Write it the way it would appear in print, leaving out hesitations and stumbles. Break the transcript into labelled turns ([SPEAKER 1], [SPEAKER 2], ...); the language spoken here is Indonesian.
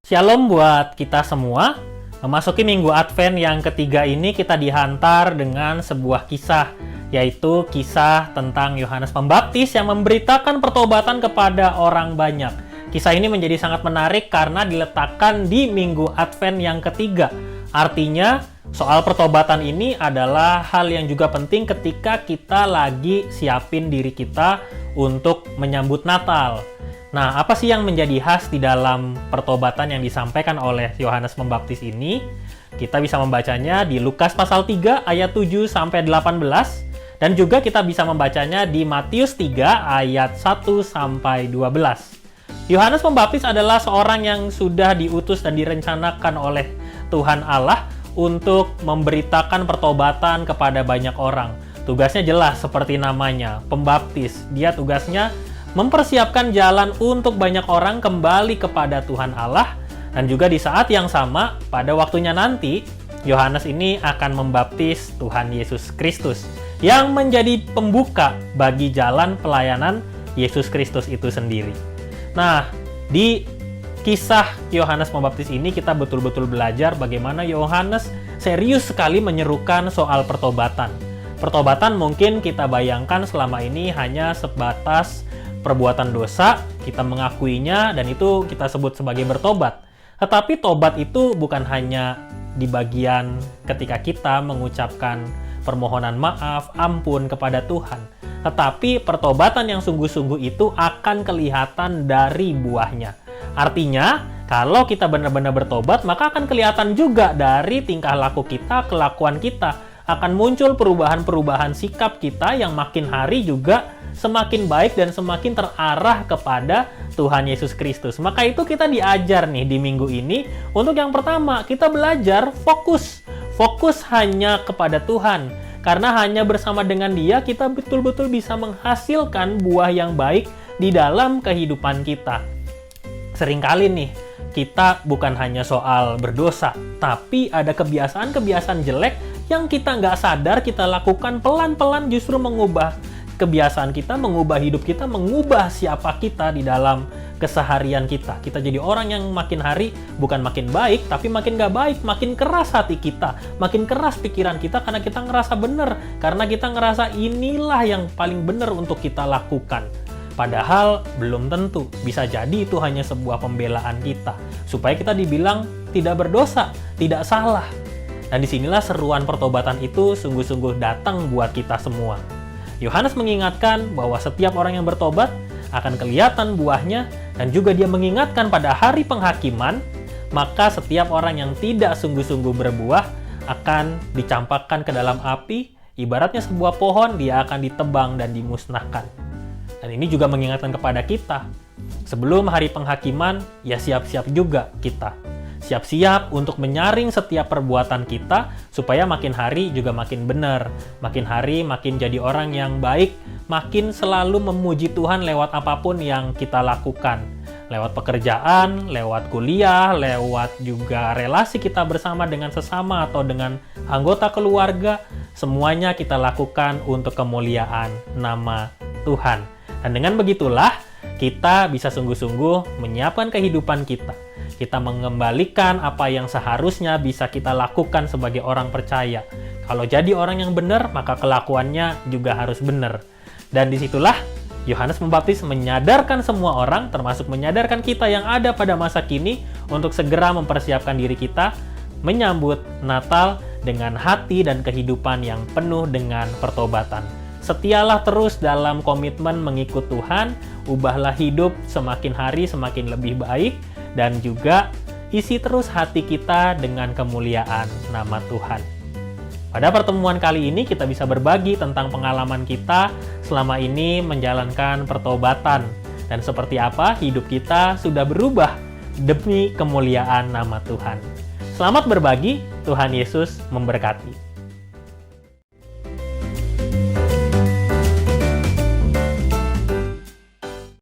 [SPEAKER 1] Shalom buat kita semua. Memasuki minggu Advent yang ketiga ini kita dihantar dengan sebuah kisah, yaitu kisah tentang Yohanes Pembaptis yang memberitakan pertobatan kepada orang banyak. Kisah ini menjadi sangat menarik karena diletakkan di minggu Advent yang ketiga. Artinya, soal pertobatan ini adalah hal yang juga penting ketika kita lagi siapin diri kita untuk menyambut Natal. Nah, apa sih yang menjadi khas di dalam pertobatan yang disampaikan oleh Yohanes Pembaptis ini? Kita bisa membacanya di Lukas pasal 3 ayat 7 sampai 18 dan juga kita bisa membacanya di Matius 3 ayat 1 sampai 12. Yohanes Pembaptis adalah seorang yang sudah diutus dan direncanakan oleh Tuhan Allah untuk memberitakan pertobatan kepada banyak orang. Tugasnya jelas seperti namanya, pembaptis. Dia tugasnya mempersiapkan jalan untuk banyak orang kembali kepada Tuhan Allah, dan juga di saat yang sama pada waktunya nanti Yohanes ini akan membaptis Tuhan Yesus Kristus yang menjadi pembuka bagi jalan pelayanan Yesus Kristus itu sendiri. Nah, di kisah Yohanes Pembaptis ini kita betul-betul belajar bagaimana Yohanes serius sekali menyerukan soal pertobatan. Pertobatan mungkin kita bayangkan selama ini hanya sebatas perbuatan dosa, kita mengakuinya, dan itu kita sebut sebagai bertobat. Tetapi tobat itu bukan hanya di bagian ketika kita mengucapkan permohonan maaf, ampun kepada Tuhan. Tetapi pertobatan yang sungguh-sungguh itu akan kelihatan dari buahnya. Artinya, kalau kita benar-benar bertobat, maka akan kelihatan juga dari tingkah laku kita, kelakuan kita. Akan muncul perubahan-perubahan sikap kita yang makin hari juga semakin baik dan semakin terarah kepada Tuhan Yesus Kristus. Maka itu kita diajar nih di minggu ini. Untuk yang pertama, kita belajar fokus. Fokus hanya kepada Tuhan. Karena hanya bersama dengan Dia, kita betul-betul bisa menghasilkan buah yang baik di dalam kehidupan kita. Seringkali nih, kita bukan hanya soal berdosa, tapi ada kebiasaan-kebiasaan jelek yang kita nggak sadar kita lakukan pelan-pelan justru mengubah kebiasaan kita, mengubah hidup kita, mengubah siapa kita di dalam keseharian kita. Kita jadi orang yang makin hari bukan makin baik, tapi makin nggak baik, makin keras hati kita, makin keras pikiran kita karena kita ngerasa benar, karena kita ngerasa inilah yang paling benar untuk kita lakukan. Padahal belum tentu, bisa jadi itu hanya sebuah pembelaan kita, supaya kita dibilang tidak berdosa, tidak salah. Dan disinilah seruan pertobatan itu sungguh-sungguh datang buat kita semua. Yohanes mengingatkan bahwa setiap orang yang bertobat akan kelihatan buahnya, dan juga dia mengingatkan pada hari penghakiman, maka setiap orang yang tidak sungguh-sungguh berbuah akan dicampakkan ke dalam api, ibaratnya sebuah pohon, dia akan ditebang dan dimusnahkan. Dan ini juga mengingatkan kepada kita, sebelum hari penghakiman, ya siap-siap juga kita. Siap-siap untuk menyaring setiap perbuatan kita, supaya makin hari juga makin benar. Makin hari makin jadi orang yang baik, makin selalu memuji Tuhan lewat apapun yang kita lakukan. Lewat pekerjaan, lewat kuliah, lewat juga relasi kita bersama dengan sesama atau dengan anggota keluarga. Semuanya kita lakukan untuk kemuliaan nama Tuhan. Dan dengan begitulah, kita bisa sungguh-sungguh menyiapkan kehidupan kita. Kita mengembalikan apa yang seharusnya bisa kita lakukan sebagai orang percaya. Kalau jadi orang yang benar, maka kelakuannya juga harus benar. Dan disitulah Yohanes Pembaptis menyadarkan semua orang, termasuk menyadarkan kita yang ada pada masa kini, untuk segera mempersiapkan diri kita menyambut Natal dengan hati dan kehidupan yang penuh dengan pertobatan. Setialah terus dalam komitmen mengikut Tuhan, ubahlah hidup semakin hari semakin lebih baik, dan juga isi terus hati kita dengan kemuliaan nama Tuhan. Pada pertemuan kali ini kita bisa berbagi tentang pengalaman kita selama ini menjalankan pertobatan, dan seperti apa hidup kita sudah berubah demi kemuliaan nama Tuhan. Selamat berbagi, Tuhan Yesus memberkati.